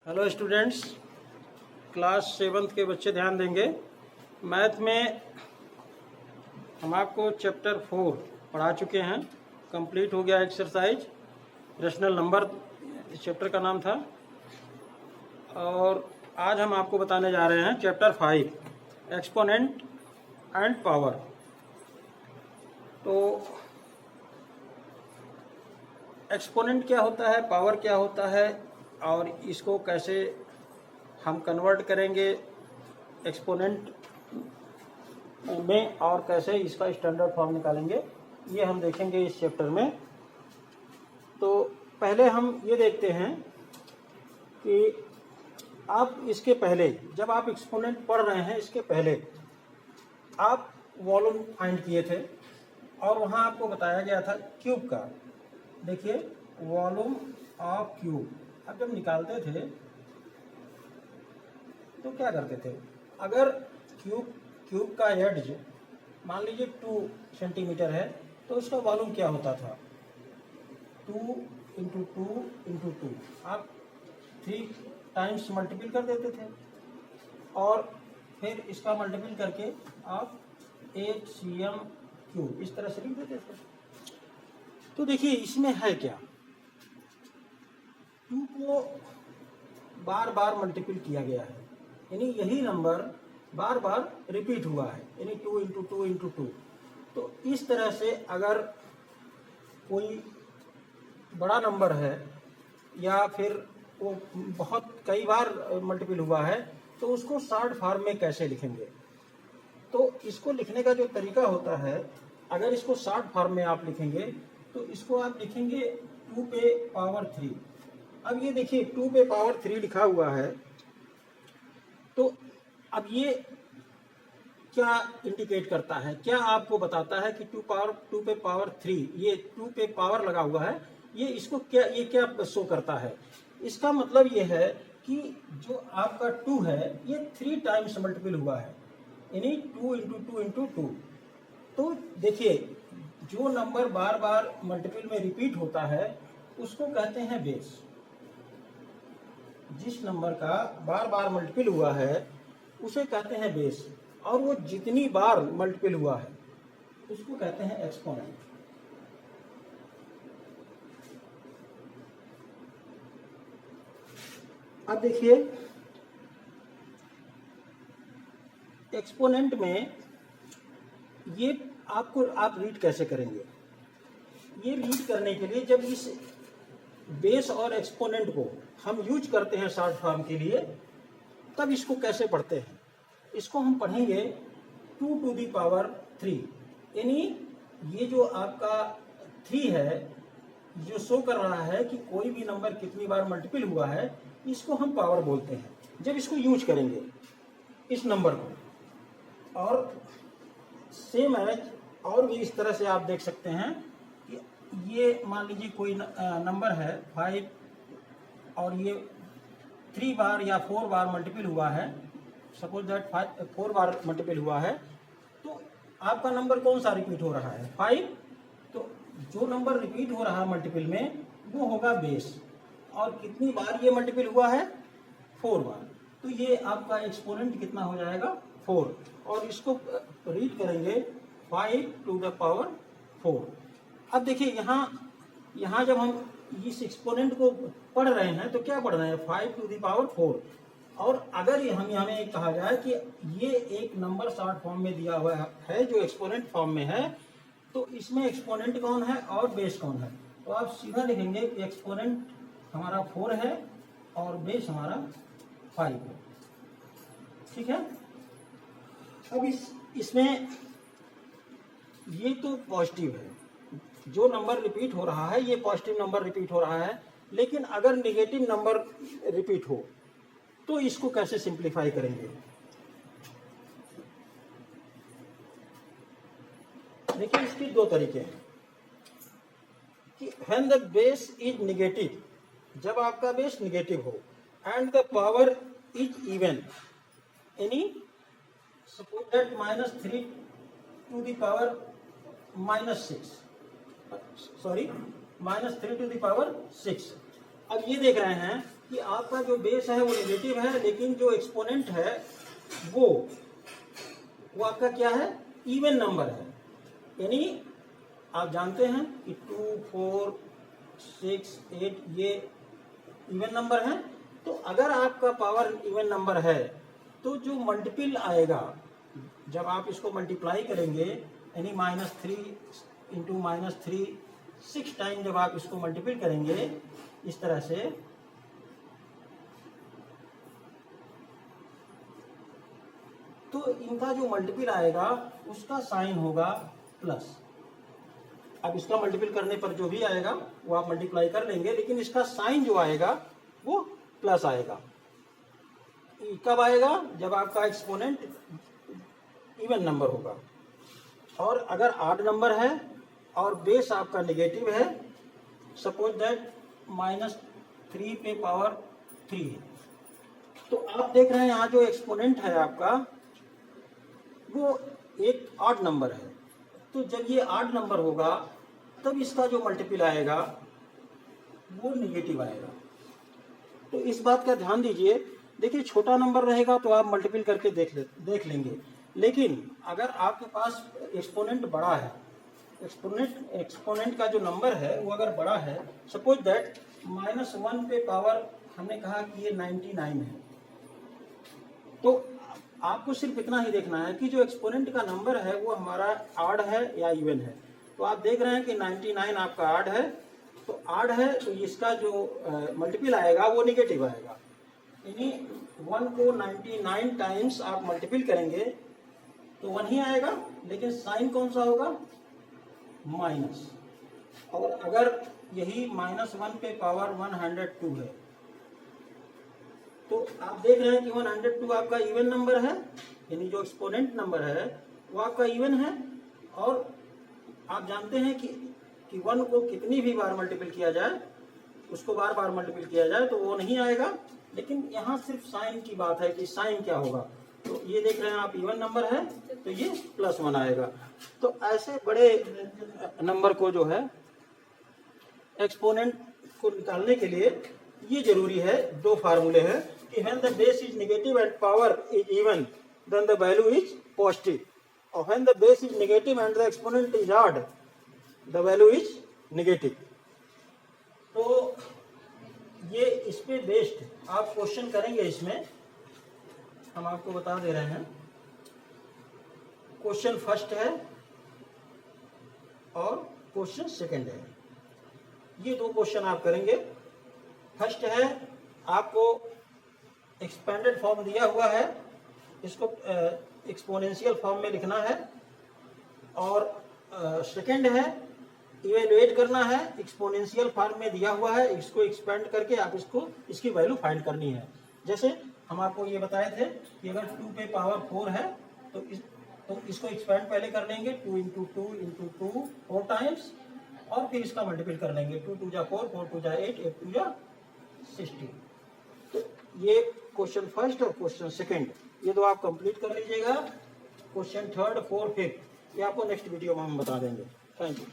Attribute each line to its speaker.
Speaker 1: Hello students, class 7th के बच्चे ध्यान देंगे। मैथ में हम आपको चैप्टर 4 पढ़ा चुके हैं। कंप्लीट हो गया एक्सरसाइज। रेशनल नंबर इस चैप्टर का नाम था। और आज हम आपको बताने जा रहे हैं चैप्टर 5 एक्सपोनेंट एंड पावर। तो एक्सपोनेंट क्या होता है, पावर क्या होता है और इसको कैसे हम कन्वर्ट करेंगे एक्सपोनेंट में और कैसे इसका स्टैंडर्ड फॉर्म निकालेंगे, ये हम देखेंगे इस चैप्टर में। तो पहले हम ये देखते हैं कि आप इसके पहले जब आप एक्सपोनेंट पढ़ रहे हैं, इसके पहले आप वॉल्यूम फाइंड किए थे और वहाँ आपको बताया गया था क्यूब का। देखिए, वॉल्यूम ऑफ क्यूब अब जब निकालते थे तो क्या करते थे, अगर क्यूब का एड्ज मान लीजिए 2 सेंटीमीटर है तो उसका वॉल्यूम क्या होता था, 2 इंटू 2 इंटू 2, आप 3 टाइम्स मल्टीपल कर देते थे और फिर इसका मल्टीपल करके आप HCM क्यूब इस तरह से लिख देते थे। तो देखिए इसमें है क्या, 2 को बार बार मल्टीपल किया गया है, यानी यही नंबर बार बार रिपीट हुआ है, यानी 2 इंटू 2 इंटू 2। तो इस तरह से अगर कोई बड़ा नंबर है या फिर वो बहुत कई बार मल्टीपल हुआ है तो उसको शॉर्ट फॉर्म में कैसे लिखेंगे। तो इसको लिखने का जो तरीका होता है, अगर इसको शॉर्ट फॉर्म में आप लिखेंगे तो इसको आप लिखेंगे 2 पे पावर 3। अब ये देखिए 2 पे पावर 3 लिखा हुआ है, तो अब ये क्या इंडिकेट करता है, क्या आपको बताता है कि 2 पे पावर 3, ये 2 पे पावर लगा हुआ है, ये इसको क्या शो करता है। इसका मतलब ये है कि जो आपका 2 है ये 3 टाइम्स मल्टीपल हुआ है, यानी 2 इंटू 2 इंटू 2। तो देखिए जो नंबर बार बार मल्टीपल में रिपीट होता है उसको कहते हैं बेस। जिस नंबर का बार बार मल्टीपल हुआ है उसे कहते हैं बेस, और वो जितनी बार मल्टीपल हुआ है उसको कहते हैं एक्सपोनेंट। अब देखिए एक्सपोनेंट में ये आप रीड कैसे करेंगे। ये रीड करने के लिए जब इस बेस और एक्सपोनेंट को हम यूज करते हैं शॉर्ट फॉर्म के लिए, तब इसको कैसे पढ़ते हैं। इसको हम पढ़ेंगे 2 टू दी पावर 3, यानी ये जो आपका 3 है जो शो कर रहा है कि कोई भी नंबर कितनी बार मल्टीपल हुआ है, इसको हम पावर बोलते हैं जब इसको यूज करेंगे इस नंबर को। और सेम एज और भी इस तरह से आप देख सकते हैं कि ये मान लीजिए कोई नंबर है 5 और ये 3 बार या 4 बार मल्टीपल हुआ है, सपोज दैट 4 बार मल्टीपल हुआ है, तो आपका नंबर कौन सा रिपीट हो रहा है, 5। तो जो नंबर रिपीट हो रहा है मल्टीपल में वो होगा बेस, और कितनी बार ये मल्टीपल हुआ है, 4 बार। तो ये आपका एक्सपोनेंट कितना हो जाएगा, 4। और इसको रीड करेंगे 5 टू द पावर 4। अब देखिए यहाँ जब हम इस एक्सपोनेंट को पढ़ रहे हैं तो क्या पढ़ रहे हैं, 5 टू द पावर 4। और अगर हमें कहा जाए कि ये एक नंबर शॉर्ट फॉर्म में दिया हुआ है जो एक्सपोनेंट फॉर्म में है, तो इसमें एक्सपोनेंट कौन है और बेस कौन है, तो आप सीधा लिखेंगे कि एक्सपोनेंट हमारा 4 है और बेस हमारा 5 है। ठीक है। अब इसमें ये तो पॉजिटिव है, जो नंबर रिपीट हो रहा है ये पॉजिटिव नंबर रिपीट हो रहा है, लेकिन अगर नेगेटिव नंबर रिपीट हो तो इसको कैसे सिंप्लीफाई करेंगे। देखिए इसके 2 तरीके हैं कि when the base is negative, जब आपका बेस नेगेटिव हो, and the power is even, यानी suppose that -3 to the power -6, -3 to the power 6। अब ये देख रहे हैं कि आपका जो बेस है वो नेगेटिव है, लेकिन जो एक्सपोनेंट है वो आपका क्या है, इवन नंबर है। यानी आप जानते हैं कि 2, 4, 6, 8 ये इवन नंबर है। तो अगर आपका पावर इवन नंबर है तो जो मल्टीपल आएगा जब आप इसको मल्टीप्लाई करेंगे, यानी -3 इंटू -3 6 टाइम जब आप इसको मल्टीपल करेंगे इस तरह से, तो इनका जो मल्टीपल आएगा उसका साइन होगा प्लस। अब इसका मल्टीपल करने पर जो भी आएगा वो आप मल्टीप्लाई कर लेंगे, लेकिन इसका साइन जो आएगा वो प्लस आएगा। कब आएगा? जब आपका एक्सपोनेंट इवन नंबर होगा। और अगर ऑड नंबर है और बेस आपका नेगेटिव है, सपोज दैट -3 पे पावर 3 है, तो आप देख रहे हैं यहाँ जो एक्सपोनेंट है आपका वो एक ऑड नंबर है। तो जब ये ऑड नंबर होगा तब इसका जो मल्टीपल आएगा वो नेगेटिव आएगा। तो इस बात का ध्यान दीजिए। देखिए, छोटा नंबर रहेगा तो आप मल्टीपल करके देख लेंगे, लेकिन अगर आपके पास एक्सपोनेंट बड़ा है, एक्सपोनेंट का जो नंबर है वो अगर बड़ा है, सपोज दैट -1 पे पावर हमने कहा कि ये 99 है, तो आपको सिर्फ इतना ही देखना है कि जो एक्सपोनेंट का नंबर है वो हमारा ऑड है या इवन है। तो आप देख रहे हैं कि 99 आपका ऑड है, तो ऑड है तो इसका जो मल्टीपल आएगा वो नेगेटिव आएगा। यानी 1 को 99 टाइम्स आप मल्टीपल करेंगे तो 1 ही आएगा, लेकिन साइन कौन सा होगा? माइनस। और अगर यही -1 पे पावर 102 है, तो आप देख रहे हैं कि 102 आपका इवन नंबर है, यानी जो एक्सपोनेंट नंबर है वो आपका इवन है। और आप जानते हैं कि 1 को कितनी भी बार मल्टीपल किया जाए, उसको बार बार मल्टीपल किया जाए तो वो नहीं आएगा। लेकिन यहाँ सिर्फ साइन की बात है कि साइन क्या होगा। तो ये देख रहे हैं आप, इवन नंबर है तो ये +1 आएगा। तो ऐसे बड़े नंबर को जो है एक्सपोनेंट को निकालने के लिए ये जरूरी है, 2 फार्मूले हैं कि when the base is negative and power is even, then the value is positive. Or when the base is negative and the exponent is odd, the value is negative. तो ये इस पे बेस्ड आप क्वेश्चन करेंगे। इसमें हम आपको बता दे रहे हैं, क्वेश्चन फर्स्ट है और क्वेश्चन सेकंड है। ये 2 क्वेश्चन आप करेंगे। फर्स्ट है, आपको एक्सपेंडेड फॉर्म दिया हुआ है, इसको एक्सपोनेंशियल फॉर्म में लिखना है। और सेकंड है, इवेलुएट करना है, एक्सपोनेंशियल फॉर्म में दिया हुआ है, इसको एक्सपेंड करके आप इसकी वैल्यू फाइंड करनी है। जैसे हम आपको ये बताए थे कि अगर 2 पे पावर 4 है तो इसको एक्सपेंड पहले कर लेंगे, 2 इंटू 2 इंटू 2 4 टाइम्स, और फिर इसका मल्टीपल कर लेंगे, 2 2 जा 4, 4 2 जा 8, 8 2 जा 16। तो ये क्वेश्चन फर्स्ट और क्वेश्चन सेकंड, ये 2 आप कंप्लीट कर लीजिएगा। क्वेश्चन थर्ड, फोर्थ, फिफ्थ ये आपको नेक्स्ट वीडियो में हम बता देंगे। Thank you.